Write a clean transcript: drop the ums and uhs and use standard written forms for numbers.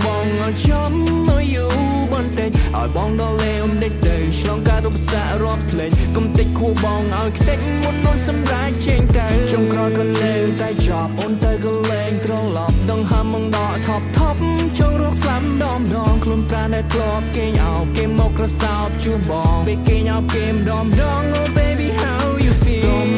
បងឲ្យចំឲ្យយូរបន្តិចឲ្យបងដល់លេវមិនដេកទៅឆ្លងកាត់ឧបសគ្គរាប់ភ្លេងកុំតិចខួបងឲ្យខ្ទេចមុននោះសម្រាប់ជេងទៅចុងក្រោយក៏លេវតែចប់អូនទៅក៏លេងក្រឡប់ដងហើមមកដកថប់ចង់រកស្លាប់ម្ដងខ្លួនប្រាណដែលធ្លាប់គេងអោគេមកក្រសោបជួបបងពេលគេងអោគេម្ដង Oh baby how you feel